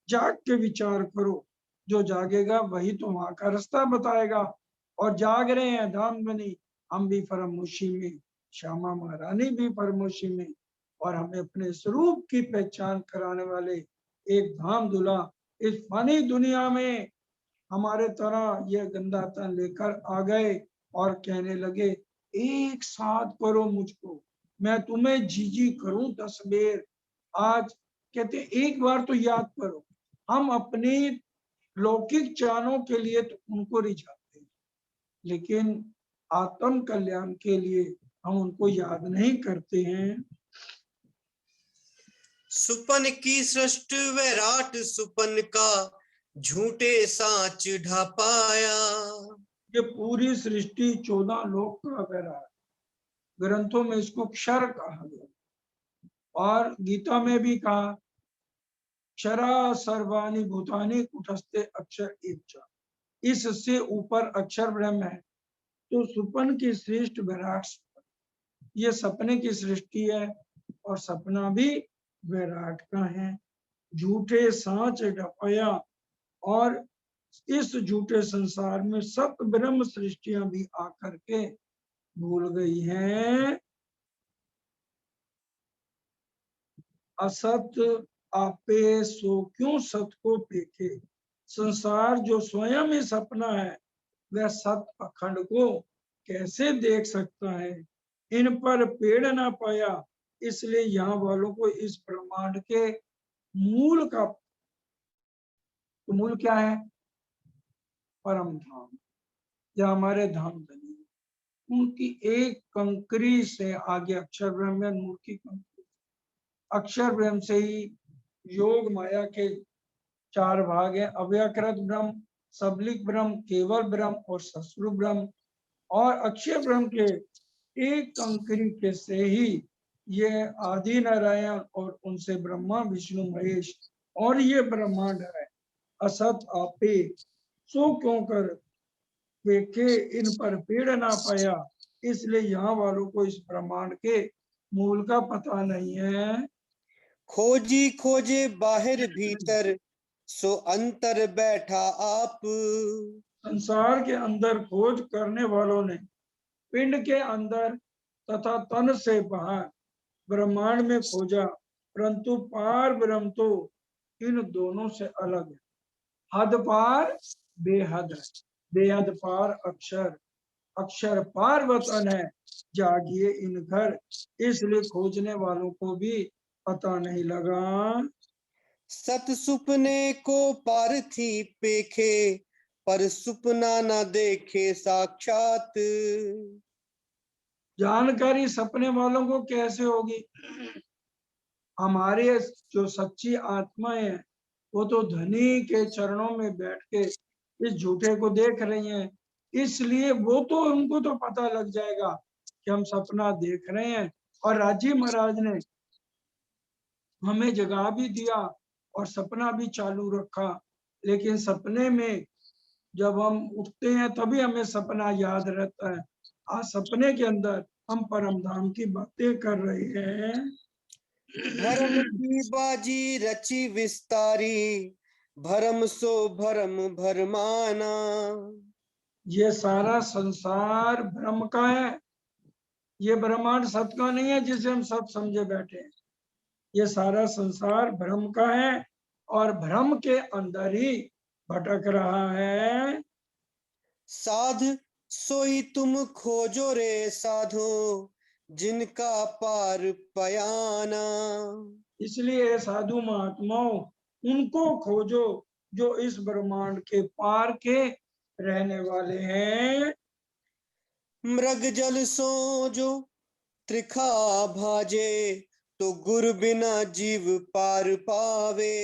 जाग के विचार करो, जो जागेगा वही तो वहां का रास्ता बताएगा। और जाग रहे हैं धामधनी, हम भी फरमोशी में, श्यामा महारानी भी फरमोशी में, और हमें अपने स्वरूप की पहचान कराने वाले एक धाम दुला इस फानी दुनिया में हमारे तरह ये गंदा तन लेकर आ गए और कहने लगे, एक साथ करो मुझको, मैं तुम्हें जीजी करूं 10 बेर। आज कहते एक बार तो याद करो। हम अपनी लौकिक चालों के लिए तो उनको रिझाते हैं, लेकिन आत्म कल्याण के लिए हम उनको याद नहीं करते हैं। सुपन की सृष्टि वैराट सुपन का, झूठे साच ढापाया। ये पूरी सृष्टि 14 लोक का वैराट, ग्रंथों में इसको क्षर कहा गया और गीता में भी कहा, क्षरा सर्वाणी भूतानि कुटस्थे अक्षर एक। इससे ऊपर अक्षर ब्रह्म है। तो सुपन की श्रेष्ठ विराट सुपन, ये सपने की सृष्टि है और सपना भी विराट का है। झूठे सांच ढपया, और इस झूठे संसार में सत ब्रह्म सृष्टियां भी आकर के भूल गई हैं। असत आपे सो क्यों सत को पेखे। संसार जो स्वयं ही सपना है, वह सत अखंड को कैसे देख सकता है। इन पर पेड़ ना पाया, इसलिए यहाँ वालों को इस ब्रह्मांड के मूल का, तो मूल क्या है? परम धाम, या हमारे धाम धनी, उनकी एक कंकरी से आगे अक्षर ब्रह्म है, मूल की कंकरी। अक्षर ब्रह्म से ही योग माया के 4 भाग हैं, अव्याकृत ब्रह्म, सबलिक ब्रह्म, केवल ब्रह्म और सस्वरूप ब्रह्म। और अक्षय ब्रह्म के एक कंकरी के से ही ये आदि नारायण और उनसे ब्रह्मा विष्णु महेश और ये ब्रह्मांड है। असत आपे सो क्यों कर देखे, इन पर पेड़ ना पाया, इसलिए यहाँ वालों को इस ब्रह्मांड के मूल का पता नहीं है। खोजी खोजे बाहर भीतर, सो अंतर बैठा आप। संसार के अंदर खोज करने वालों ने पिंड के अंदर तथा तन से बाहर ब्रह्मांड में खोजा, परंतु पार ब्रह्म तो इन दोनों से अलग है। हद पार बेहद है, बेहद पार अक्षर, अक्षर पार वतन है, जागिए इन घर। इसलिए खोजने वालों को भी पता नहीं लगा। सत सुपने को पारथी पेखे, पर सुपना न देखे साक्षात। जानकारी सपने वालों को कैसे होगी? हमारे जो सच्ची आत्माएं हैं, वो तो धनी के चरणों में बैठ के इस झूठे को देख रही हैं, इसलिए वो तो उनको तो पता लग जाएगा कि हम सपना देख रहे हैं। और राजी महाराज ने हमें जगा भी दिया और सपना भी चालू रखा, लेकिन सपने में जब हम उठते हैं तभी हमें सपना याद रहता है। आज सपने के अंदर हम परम धाम की बातें कर रहे हैं। भरम की बाजी रची विस्तारी, भरम सो भरम भरमाना। ये सारा संसार भ्रम का है, ये ब्रह्मांड सत का नहीं है जिसे हम सत समझे बैठे हैं। ये सारा संसार भ्रम का है और भ्रम के अंदर ही भटक रहा है। साध सोई तुम खोजो रे साधो, जिनका पार पयाना। इसलिए साधु महात्माओं, उनको खोजो जो इस ब्रह्मांड के पार के रहने वाले हैं। मृग जल सो जो त्रिखा भाजे, तो गुरु बिना जीव पार पावे।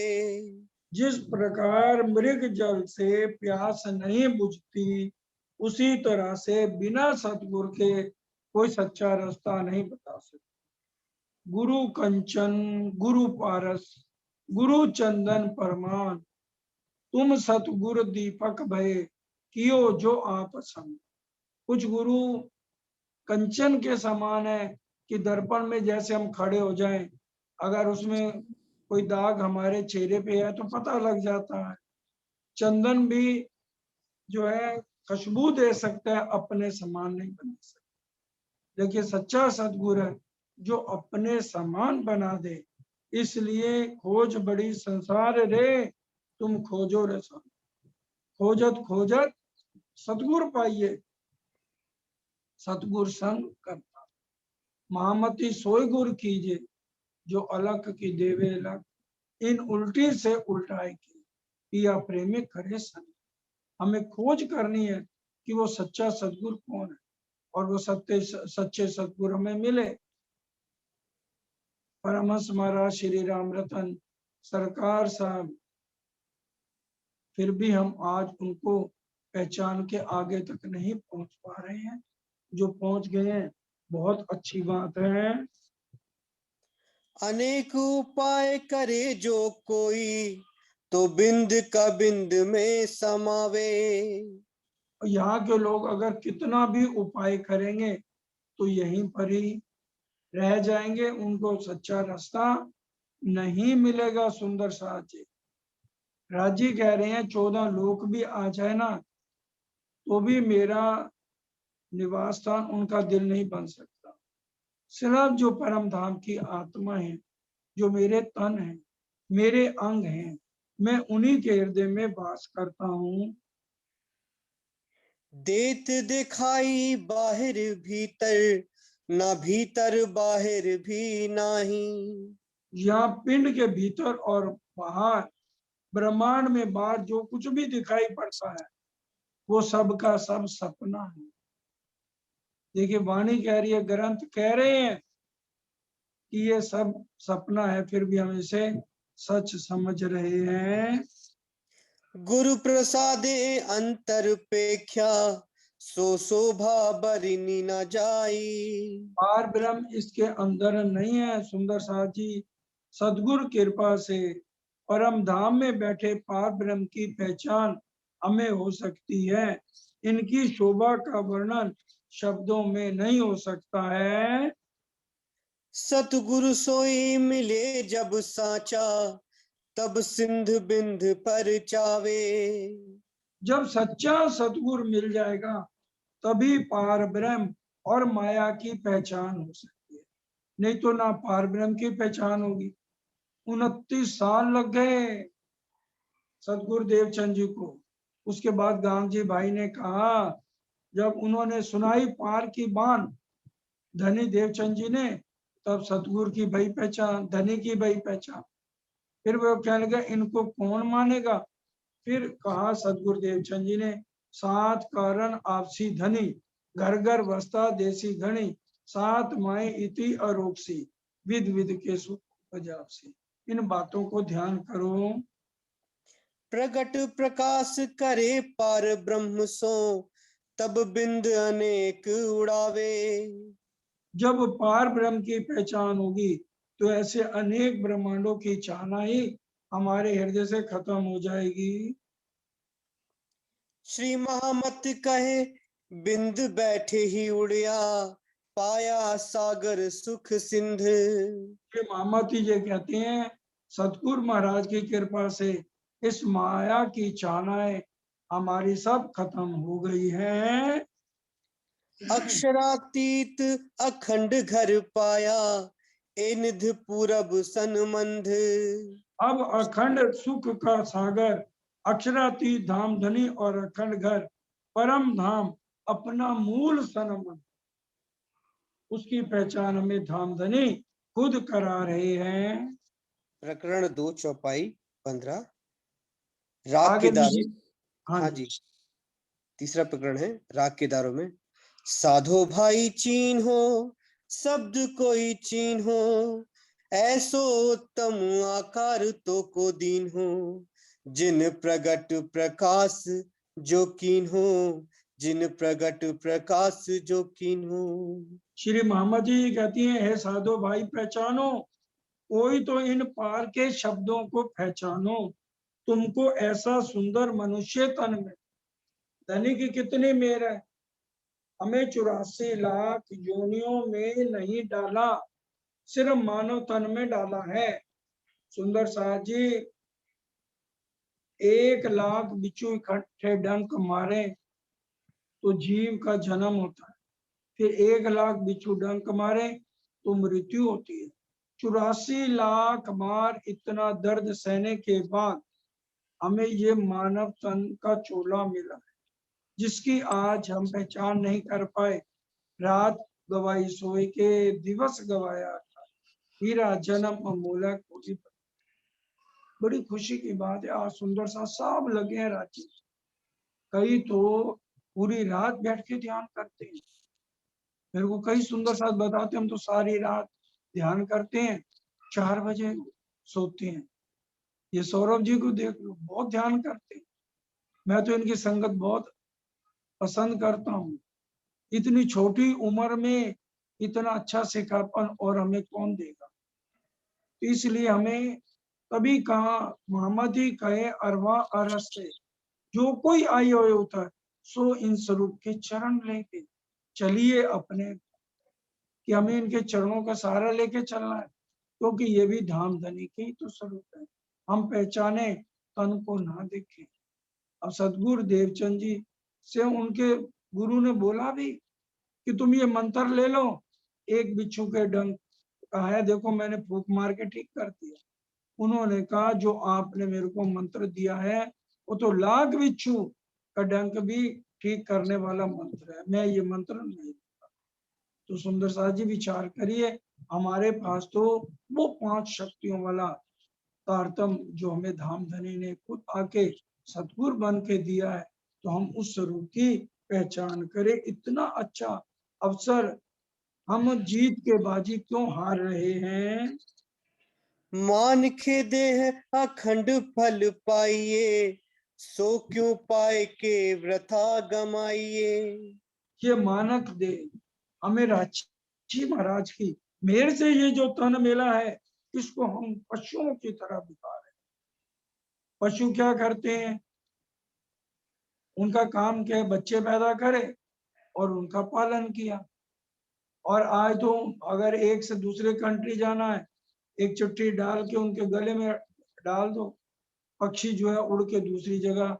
जिस प्रकार मृग जल से प्यास नहीं बुझती, उसी तरह से बिना सतगुरु के कोई सच्चा रास्ता नहीं बता सकता। गुरु कंचन गुरु पारस, गुरु चंदन परमान, तुम सतगुरु दीपक भय, कियो जो आप संग। कुछ गुरु कंचन के समान है कि दर्पण में जैसे हम खड़े हो जाएं, अगर उसमें कोई दाग हमारे चेहरे पे है तो पता लग जाता है। चंदन भी जो है खुशबू दे सकता है, अपने समान नहीं बना सकता। लेकिन सच्चा सतगुरु है जो अपने समान बना दे। इसलिए खोज बड़ी संसार रे, तुम खोजो रे संग। खोजत खोजत सतगुरु पाइए, सतगुरु संग करता। महामती सोई गुर कीजिए, जो अलग की देवे अलग, इन उल्टी से उल्टाए की, पिया प्रेमी करे संग। हमें खोज करनी है कि वो सच्चा सतगुरु कौन है, और वो सच्चे सतगुरु हमें मिले। परमहंस महाराज श्री राम रतन सरकार साहब, फिर भी हम आज उनको पहचान के आगे तक नहीं पहुंच पा रहे हैं। जो पहुंच गए हैं बहुत अच्छी बात है। अनेक उपाय करे जो कोई, तो बिंद का बिंद में समावे। यहाँ के लोग अगर कितना भी उपाय करेंगे तो यहीं पर ही रह जाएंगे, उनको सच्चा रास्ता नहीं मिलेगा। सुंदर साथ जी राजी कह रहे हैं 14 लोग भी आ जाए ना तो भी मेरा निवास स्थान उनका दिल नहीं बन सकता। सिर्फ जो परम धाम की आत्मा है, जो मेरे तन है, मेरे अंग हैं, मैं उन्हीं के हृदय में वास करता हूँ। देत दिखाई बाहर भीतर, ना भीतर बाहर भी नाही। यहाँ पिंड के भीतर और बाहर, ब्रह्मांड में बाहर जो कुछ भी दिखाई पड़ता है वो सब का सब सपना है। देखिए वाणी कह रही है, ग्रंथ कह रहे हैं कि ये सब सपना है, फिर भी हम इसे सच समझ रहे हैं। गुरु प्रसादे अंतर पेख्या, सो शोभा बरिनी न जाई। पार ब्रह्म इसके अंदर नहीं है सुंदर साथ जी। सदगुरु कृपा से परम धाम में बैठे पार ब्रह्म की पहचान हमें हो सकती है। इनकी शोभा का वर्णन शब्दों में नहीं हो सकता है। सतगुरु सोई मिले जब साचा, तब सिंध बिंध पर चावे। जब सच्चा सतगुरु मिल जाएगा तभी पार ब्रह्म और माया की पहचान हो सकती है, नहीं तो ना पार ब्रह्म की पहचान होगी। 29 साल लग गए सतगुरु देवचंद जी को। उसके बाद गांधी जी भाई ने कहा, जब उन्होंने सुनाई पार की बात धनी देवचंद जी ने, तब सतगुरु की भई पहचान, धनी की भई पहचान। फिर वो कहने लगे इनको कौन मानेगा। फिर कहा सतगुरु देवचंद जी ने, सात कारण आपसी धनी, घर घर वस्ता देसी घनी, सात माए इति अरोक्षी, विध विध के सुख पजापसी। इन बातों को ध्यान करो। प्रगट प्रकाश करे पार ब्रह्म सो, तब बिंद अनेक उड़ावे। जब पार ब्रह्म की पहचान होगी तो ऐसे अनेक ब्रह्मांडों की चाहना ही हमारे हृदय से खत्म हो जाएगी। श्री महामत कहे, बिंद बैठे ही उड़िया, पाया सागर सुख सिंध। ये मामाती जी कहते हैं, सतगुरु महाराज की कृपा से इस माया की चाहनाएं हमारी सब खत्म हो गई है। अक्षरातीत अखंड घर पाया, ए निध पूरब सनमंध। अब अखंड सुख का सागर, अक्षरातीत धाम धनी और अखंड घर, परम धाम अपना मूल सनम, उसकी पहचान हमें धाम धनी खुद करा रहे हैं। प्रकरण 2 चौपाई 15, राग आगे केदारों। लीजिए। हाँ हाँ जी। जी, तीसरा प्रकरण है राग केदारों में। साधो भाई चीन हो, शब्द कोई चीन हो, ऐसो उत्तम आकार तो को दीन हो, जिन प्रगट प्रकाश जो कीन हो, जिन प्रगट प्रकाश जो कीन हो। श्री मोहम्मद जी कहती हैं, हे साधो भाई पहचानो, कोई तो इन पार के शब्दों को पहचानो। तुमको ऐसा सुंदर मनुष्य तन में धनी की कितनी मेर है, हमें 84 लाख योनियों में नहीं डाला, सिर्फ मानव तन में डाला है। सुंदर साथ जी, 1 लाख बिच्छू इकट्ठे डंक मारे तो जीव का जन्म होता है, फिर 1 लाख बिच्छू डंक मारे तो मृत्यु होती है। 84 लाख बार इतना दर्द सहने के बाद हमें ये मानव तन का चोला मिला है, जिसकी आज हम पहचान नहीं कर पाए। रात गवाई सोए के, दिवस गवाया था, हीरा जन्म अमूलक होगी। बड़ी खुशी की बात है, आज सुंदर सा सब लगे हैं रांची। कई तो पूरी रात बैठ के ध्यान करते हैं। मेरे को कई सुंदर साथ बताते, हम तो सारी रात ध्यान करते हैं, 4 बजे सोते हैं। ये सौरभ जी को देख लो, बहुत ध्यान करते हैं। मैं तो इनकी संगत बहुत पसंद करता हूँ। इतनी छोटी उम्र में इतना अच्छा सिखापन और हमें कौन देगा। तो इसलिए हमें कभी कहा, मोहम्मद ही कहे अरवा अरस से, जो कोई आए हुए होता है सो इन स्वरूप के चरण लेके चलिए अपने, कि हमें इनके चरणों का सहारा लेके चलना है, क्योंकि ये भी धाम धनी के ही तो स्वरूप है। हम पहचाने तन को ना देखें। अब सदगुरु देवचंद जी से उनके गुरु ने बोला भी कि तुम ये मंत्र ले लो, एक बिच्छू के डंक का है, देखो मैंने फूक मार के ठीक कर दिया। उन्होंने कहा जो आपने मेरे को मंत्र दिया है वो तो लाख बिच्छू का डंक भी ठीक करने वाला मंत्र है, मैं ये मंत्र नहीं। तो सुंदर साथ जी विचार करिए, हमारे पास तो वो 5 शक्तियों वाला तारतम जो हमें धाम धनी ने खुद आके सतगुरु बन के दिया है, तो हम उस स्वरूप की पहचान करें। इतना अच्छा अवसर, हम जीत के बाजी क्यों हार रहे हैं? मान के देह अखंड फल पाइए, सो क्यों पाए के वृथा गमाइए। ये मानक दे हमें राजी महाराज की मेहर से ये जो तन मिला है, इसको हम पशुओं की तरह बिता रहे हैं। पशु क्या करते हैं? उनका काम क्या है? बच्चे पैदा करे और उनका पालन किया। और आज तो अगर एक से दूसरे कंट्री जाना है, एक चिट्ठी डाल के उनके गले में डाल दो, पक्षी जो है उड़ के दूसरी जगह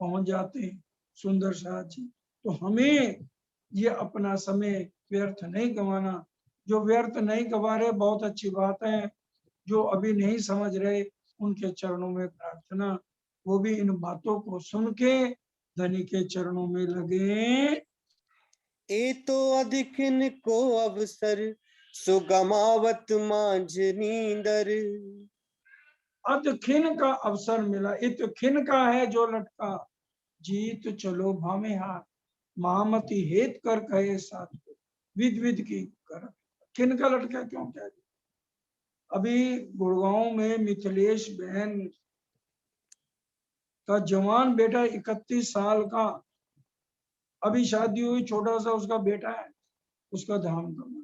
पहुंच जाते हैं। सुंदर साथ जी, तो हमें ये अपना समय व्यर्थ नहीं गंवाना। जो व्यर्थ नहीं गंवा रहे बहुत अच्छी बात है, जो अभी नहीं समझ रहे उनके चरणों में प्रार्थना, वो भी इन बातों को सुन के धनी के चरणों में लगे। ए तो अधिकिन को अवसर, सुगमावत मांझ नींदर। अत खिन का अवसर मिला, इत खिन का है जो लटका, जीत चलो भामे हार, महामती हेत कर कहे साथ को, विध विध की कर। खिन का लटका क्यों कह दिया? अभी गुड़गांव में मिथिलेश बहन का जवान बेटा 31 साल का, अभी शादी हुई, छोटा सा उसका बेटा है, उसका धाम धूम,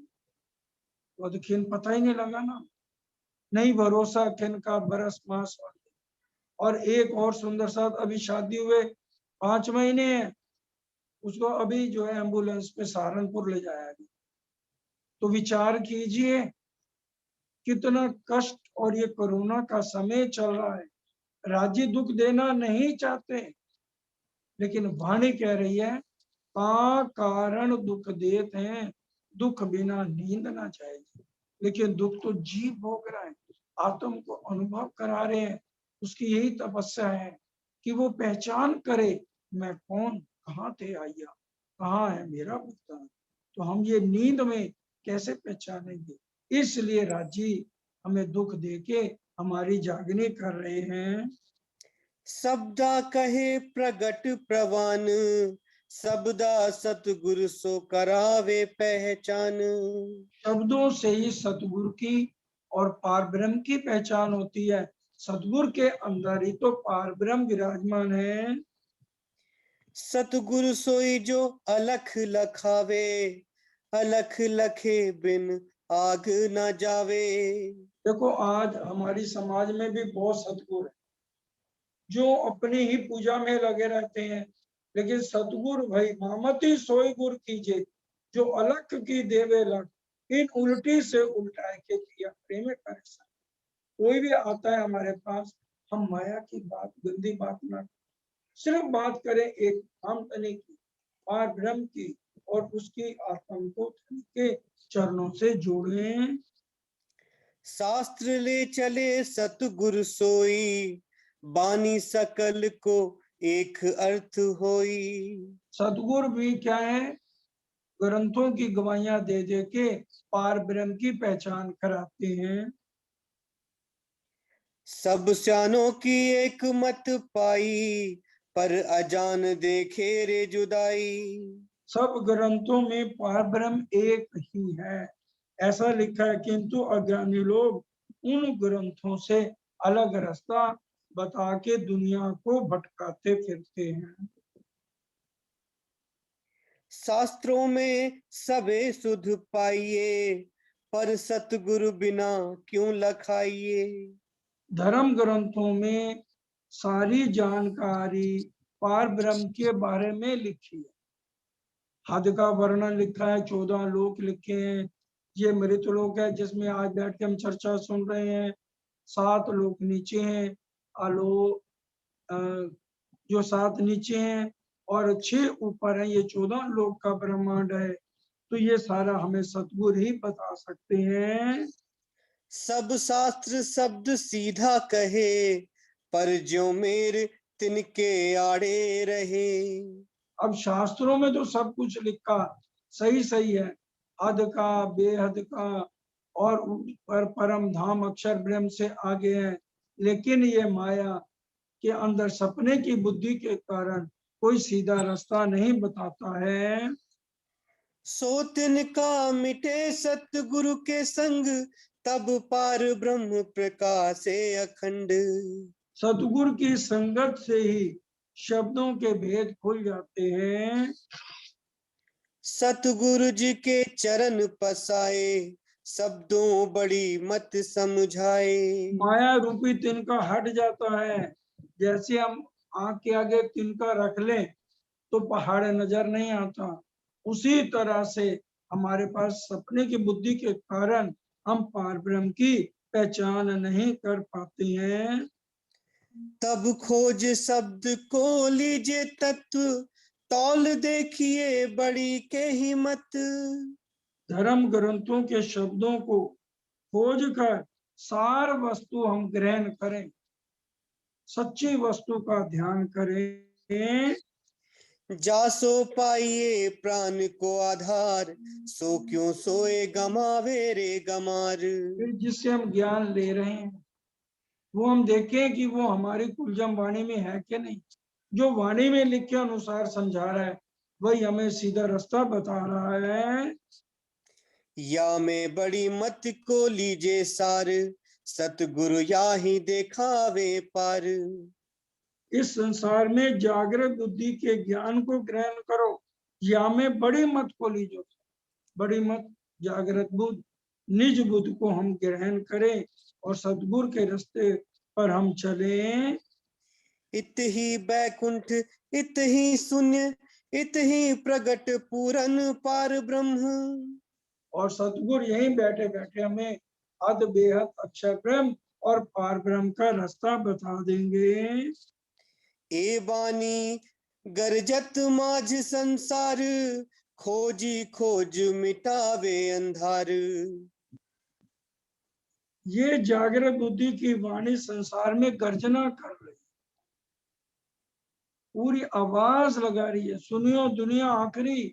तो खिन पता ही नहीं लगा ना। नहीं भरोसा खिन का बरस मास वाले। और एक और सुंदर साथ अभी शादी हुए 5 महीने हैं, उसको अभी जो है एम्बुलेंस पे सहारनपुर ले जाया गया। तो विचार कीजिए कितना कष्ट, और ये कोरोना का समय चल रहा है। राज्य दुख देना नहीं चाहते, लेकिन वाणी कह रही है का कारण दुख देते हैं, दुख बिना नींद ना जाएगी। लेकिन दुख तो जीव भोग रहा है, आत्म को अनुभव करा रहे हैं। उसकी यही तपस्या है कि वो पहचान करे मैं कौन, कहाँ थे आया, कहाँ है मेरा भुगतान। तो हम ये नींद में कैसे पहचानेंगे? इसलिए राजी हमें दुख देके हमारी जागनी कर रहे हैं। शब्दा कहे प्रगट प्रवान, शब्दा सतगुरु सो करावे पहचान। शब्दों से ही सतगुरु की और पारब्रह्म की पहचान होती है। सतगुरु के अंदर ही तो पारब्रह्म विराजमान है। सतगुरु सोई जो अलख लखावे, अलख लखे बिन आग न जावे। देखो आज हमारी समाज में भी बहुत सतगुरु है जो अपनी ही पूजा में लगे रहते हैं, लेकिन सतगुरु भाई मामती सोई गुर कीजिए, जो अलख की देवे लख, इन उल्टी से उल्टाए के किया प्रेम करे। कोई भी आता है हमारे पास, हम माया की बात, गंदी बात ना, सिर्फ बात करें एक हम तने की, पार ब्रह्म की, और उसकी आत्मा को धनी के चरणों से जोड़ें। शास्त्र ले चले सतगुरु सोई, बानी सकल को एक अर्थ होई। सतगुरु भी क्या है? ग्रंथों की गवाहियां दे दे के पार ब्रह्म की पहचान कराते हैं। सब स्यानों की एक मत पाई, पर अजान देखे रे जुदाई। सब ग्रंथों में पार ब्रह्म एक ही है, ऐसा लिखा है, किंतु अज्ञानी लोग उन ग्रंथों से अलग रास्ता बता के दुनिया को भटकाते फिरते हैं। शास्त्रों में सबे सुध पाइए, पर सतगुरु बिना क्यों लखाइए। धर्म ग्रंथों में सारी जानकारी पार ब्रह्म के बारे में लिखी है। हद का वर्णन लिखा है, 14 लोक लिखे हैं। ये मृत लोक है जिसमें आज बैठ के हम चर्चा सुन रहे हैं। 7 लोक नीचे हैं, आलो जो 7 नीचे हैं, और 6 ऊपर है, ये 14 लोक का ब्रह्मांड है। तो ये सारा हमें सतगुरु ही बता सकते हैं। सब शास्त्र शब्द सीधा कहे, पर ज्यों मेर तिनके आड़े रहे। अब शास्त्रों में तो सब कुछ लिखा सही सही है, हद का बेहद का और पर परम धाम अक्षर ब्रह्म से आगे है, लेकिन ये माया के अंदर सपने की बुद्धि के कारण कोई सीधा रास्ता नहीं बताता है। सो तिनका मिटे सतगुरु के संग, तब पार ब्रह्म प्रकाशे अखंड। सतगुरु की संगत से ही शब्दों के भेद खुल जाते हैं। सतगुरु जी के चरण पसाए, शब्दों बड़ी मत समझाए। माया रूपी तिनका हट जाता है। जैसे हम आंख के आगे तिनका रख लें तो पहाड़ नजर नहीं आता, उसी तरह से हमारे पास सपने की बुद्धि के कारण हम पार ब्रह्म की पहचान नहीं कर पाते हैं। तब खोज शब्द को लीजिए तत्व, तौल देखिए बड़ी के हिम्मत। धर्म ग्रंथों के शब्दों को खोज कर सार वस्तु हम ग्रहण करें, सच्ची वस्तु का ध्यान करें। जासो पाइए प्राण को आधार, सो क्यों सोए गमावे रे गमार। फिर जिससे हम ज्ञान ले रहे हैं वो हम देखें कि वो हमारी कुलजम वाणी में है कि नहीं। जो वाणी में लिखे अनुसार समझा रहा है वही हमें सीधा रास्ता बता रहा है। या में बड़ी मत को लीजे सार, सतगुरु या ही देखावे पार। इस संसार में जागृत बुद्धि के ज्ञान को ग्रहण करो, या में बड़ी मत को लीजो। बड़ी मत जागृत बुद्ध निज बुद्ध को हम ग्रहण करें और सतगुरु के रास्ते पर हम चलें। इत ही बैकुंठ, इत ही शून्य, इत ही प्रगट पूरन पार ब्रह्म। और सतगुरु यहीं बैठे बैठे हमें अद बेहद अक्षर ब्रह्म और पार ब्रह्म का रास्ता बता देंगे। ए बानी गरजत माझ संसार, खोजी खोज मिटावे अंधार। ये जागृत बुद्धि की वाणी संसार में गर्जना कर रही है, पूरी आवाज लगा रही है, सुनियो दुनिया आखिरी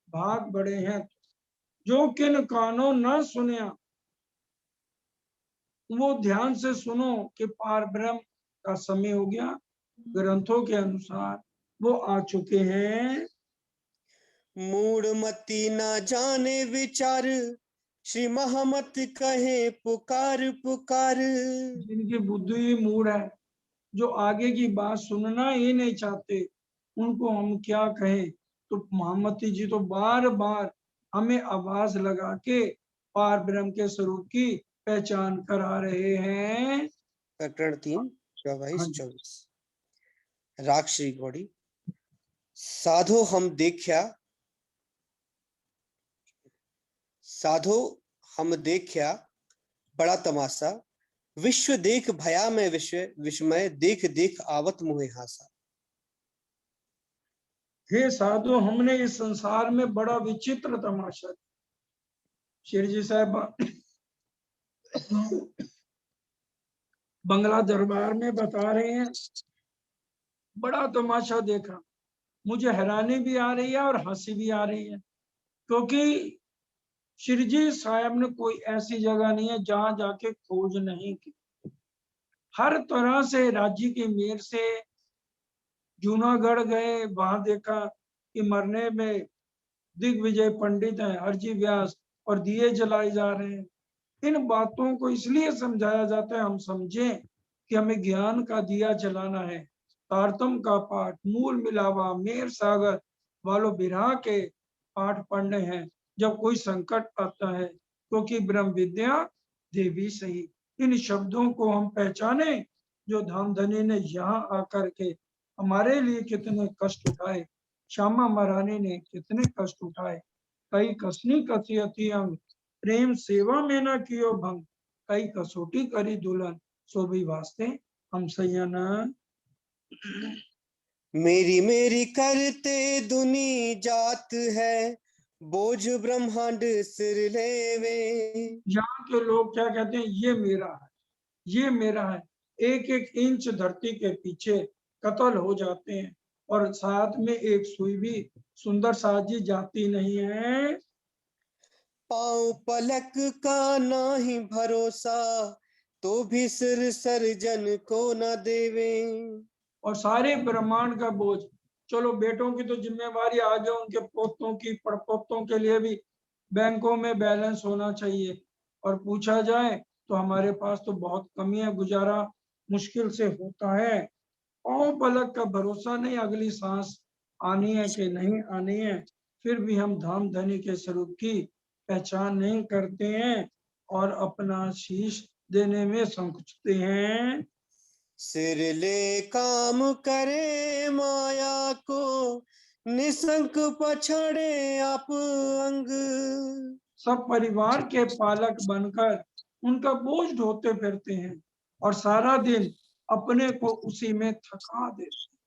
भाग बड़े हैं। जो किन कानों न सुनिया वो ध्यान से सुनो कि पार ब्रह्म का समय हो गया, ग्रंथों के अनुसार वो आ चुके हैं। मूड मती न जाने विचार, श्री महमत कहे पुकार पुकार। जिनकी बुद्धि मूड है, जो आगे की बात सुनना ही नहीं चाहते, उनको हम क्या कहें। तो महामती जी तो बार बार हमें आवाज लगा के पार ब्रह्म के स्वरूप की पहचान करा रहे हैं। प्रकरण 3 हाँ 22 जी। 24। राग श्री गौड़ी। साधो हम देखा, साधो हम देखा बड़ा तमाशा, विश्व देख भया में विश्व विस्मय, देख देख आवत मुहे हासा। हे साधु, हमने इस संसार में बड़ा विचित्र तमाशा, शेर जी साहब बंगला दरबार में बता रहे हैं, बड़ा तमाशा देखा। मुझे हैरानी भी आ रही है और हंसी भी आ रही है, क्योंकि श्री जी साहब ने कोई ऐसी जगह नहीं है जहां जाके खोज नहीं की। हर तरह से राज्य की मेर से जूनागढ़ गए, वहां देखा कि मरने में दिग्विजय पंडित है, हरजी व्यास, और दिए जलाए जा रहे हैं। इन बातों को इसलिए समझाया जाता है हम समझें कि हमें ज्ञान का दिया जलाना है। तारतम का पाठ, मूल मिलावा, मेर सागर वालों बिरहा के पाठ पढ़ने हैं जब कोई संकट आता है, क्योंकि ब्रह्म विद्या देवी सही। इन शब्दों को हम पहचाने जो धामधनी ने यहाँ आकर के हमारे लिए कितने कष्ट उठाए, श्यामा महारानी ने कितने कष्ट उठाए। कई कसनी कसी अति अंग, प्रेम सेवा में न कियो भंग, कई कसोटी करी दुल्हन, सो भी वास्ते हम सैयन। मेरी मेरी करते दुनी जात है, बोझ ब्रह्मांड सिर लेवे। यहाँ के लोग क्या कहते हैं, ये मेरा है, ये मेरा है। एक एक इंच धरती के पीछे कत्ल हो जाते हैं और साथ में एक सुई भी सुंदर साजी जाती नहीं है। पाँव पलक का नाही भरोसा, तो भी सिर सर्जन को न देवे। और सारे ब्रह्मांड का बोझ, चलो बेटों की तो जिम्मेवारी आगे उनके पोतों की पड़पोतों के लिए भी बैंकों में बैलेंस होना चाहिए। और पूछा जाए तो हमारे पास तो बहुत कमी है, गुजारा मुश्किल से होता है। पाँव पलक का भरोसा नहीं, अगली सांस आनी है कि नहीं आनी है। फिर भी हम धाम धनी के स्वरूप की पहचान नहीं करते हैं और अपना शीश देने में संकुचते हैं। सिर ले काम करे माया को, निसंक पछाड़े आप अंग। सब परिवार के पालक बनकर उनका बोझ ढोते फिरते हैं और सारा दिन अपने को उसी में थका देते हैं।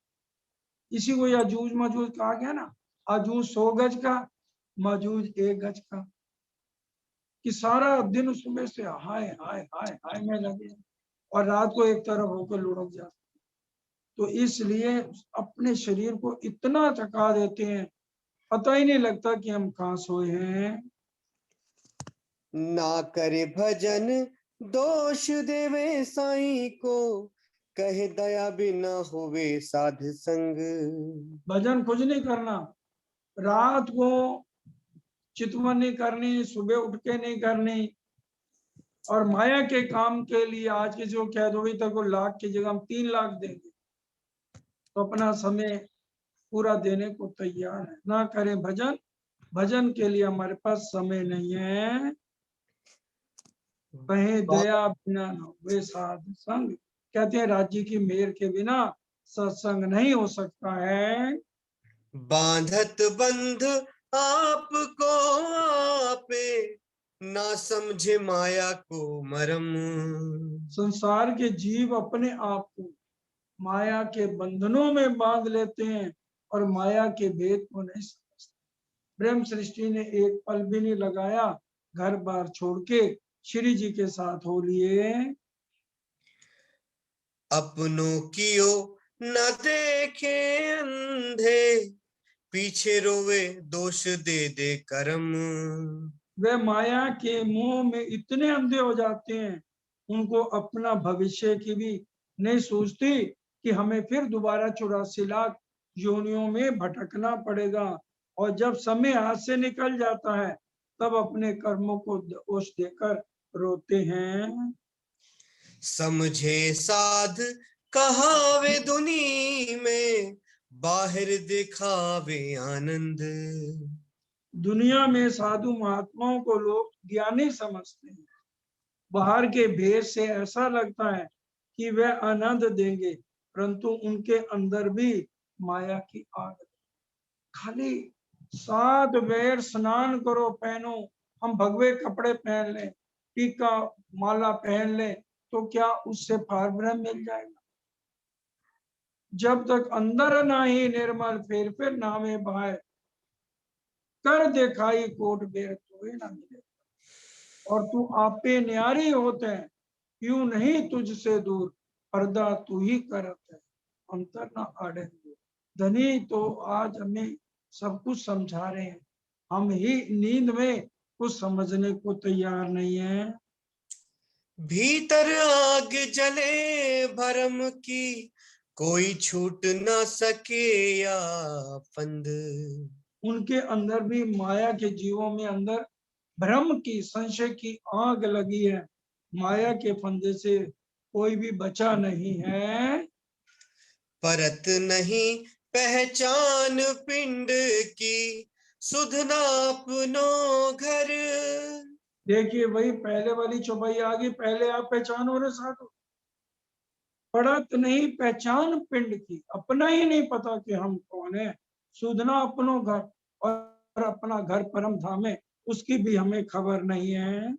इसी को अजूज मजूज कहा गया ना, अजूज 100 गज का, मजूज 1 गज का, कि सारा दिन उसमें से हाय हाय हाय हाय में लगे हैं और रात को एक तरफ होकर लुढ़क जाते। तो इसलिए अपने शरीर को इतना थका देते हैं, पता ही नहीं लगता कि हम कहाँ सोए हैं। ना करे भजन दोष देवे साईं को, कहे दया बिना होवे साध संग। भजन कुछ नहीं करना, रात को चितवन नहीं करनी, सुबह उठ के नहीं करनी। और माया के काम के लिए आज किसी को कह दो भी तक को लाख की जगह हम 3 लाख देंगे, तो अपना समय पूरा देने को तैयार है। ना करें भजन, भजन के लिए हमारे पास समय नहीं है। कहीं दया बिना न हुए साध संग, कहते हैं राज्य की मेहर के बिना सत्संग नहीं हो सकता है। बांधत बंध आपको आपे, ना समझे माया को मरम। संसार के जीव अपने आप को माया के बंधनों में बांध लेते हैं और माया के भेद को नहीं समझते। ब्रह्म सृष्टि ने एक पल भी नहीं लगाया, घर बार छोड़ के श्री जी के साथ हो लिए। अपनों कियो न देखे अंधे, पीछे रोवे दोष दे दे करम। वे माया के मोह में इतने अंधे हो जाते हैं, उनको अपना भविष्य की भी नहीं सोचती कि हमें फिर दोबारा 84 लाख योनियों में भटकना पड़ेगा। और जब समय हाथ से निकल जाता है तब अपने कर्मों को दोष देकर रोते हैं। समझे साध कहावे दुनी में, बाहर दिखावे आनंद। दुनिया में साधु महात्माओं को लोग ज्ञानी समझते हैं, बाहर के भेद से ऐसा लगता है कि वे आनंद देंगे, परंतु उनके अंदर भी माया की आग। खाली 7 बेर स्नान करो, पहनो, हम भगवे कपड़े पहन लें, टीका माला पहन लें, तो क्या उससे पार ब्रह्म मिल जाएगा? जब तक अंदर नाही निर्मल फिर नामे बहाय, कर दिखाई कोट बेर तो ना मिले। और तू आपे न्यारी होते हैं, क्यों नहीं तुझसे दूर, पर्दा तू ही करत है, अंतर ना आड़े। धनी तो आज हमें सब कुछ समझा रहे हैं, हम ही नींद में कुछ समझने को तैयार नहीं है। भीतर आग जले भरम की, कोई छूट ना सके या फंद। उनके अंदर भी माया के जीवों में अंदर भ्रम की संशय की आग लगी है, माया के फंदे से कोई भी बचा नहीं है। परत नहीं पहचान पिंड की, सुधना अपनो घर। देखिए वही पहले वाली चौपाई आ गई, पहले आप पहचानो रे साधु। पड़त नहीं पहचान पिंड की, अपना ही नहीं पता कि हम कौन है। सुधना अपनो घर, और अपना घर परम धाम है, उसकी भी हमें खबर नहीं है।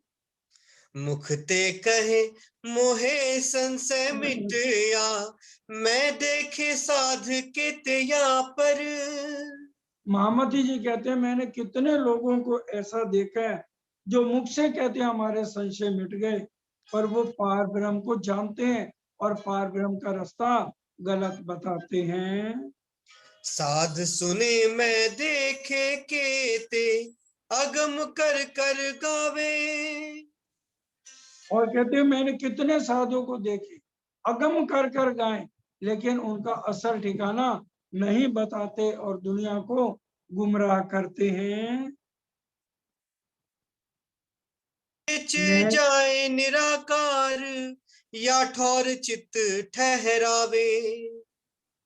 मुखते कहे मोहे संशय मिटया, मैं देखे साध के त्या पर। महामती जी कहते हैं मैंने कितने लोगों को ऐसा देखा है जो मुख से कहते हैं हमारे संशय मिट गए, पर वो पार ब्रह्म को जानते हैं और पार ब्रह्म का रास्ता गलत बताते हैं। साध सुने मैं देखे केते, अगम कर कर गावे। और कहते हैं मैंने कितने साधुओं को देखे अगम कर कर गाएं, लेकिन उनका असल ठिकाना नहीं बताते और दुनिया को गुमराह करते हैं। बेच मैं जाए निराकार, या ठौर चित ठहरावे।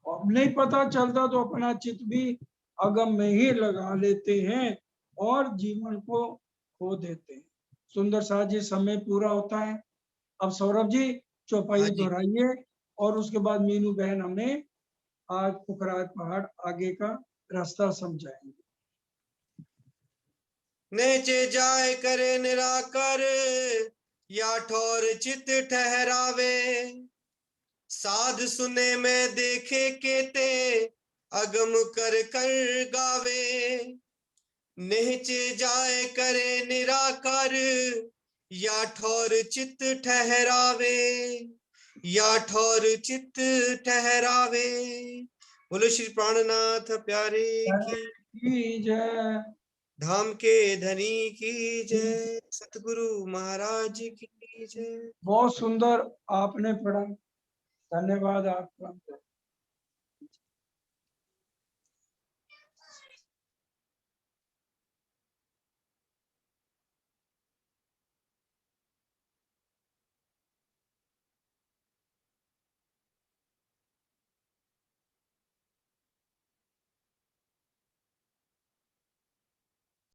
अब नहीं पता चलता तो अपना चित्त भी अगम में ही लगा लेते हैं और जीवन को खो देते हैं। सुंदर साथ जी समय पूरा होता है। अब सौरभ जी हाँ चौपाई जी। दोहराइए और उसके बाद मीनू बहन हमें आज पुखराज पहाड़ आगे का रास्ता समझाएंगे। नेचे जाए करे निराकार, या ठौर चित ठहरावे। साध सुने में देखे केते, अगम कर कर गावे। नेचे जाए करे निराकार, या ठौर चित ठहरावे। या ठौर चित ठहरावे। बोलो श्री प्राणनाथ प्यारे की, जय। धाम के धनी की जय, सतगुरु महाराज की जय। बहुत सुंदर आपने पढ़ा, धन्यवाद आपका।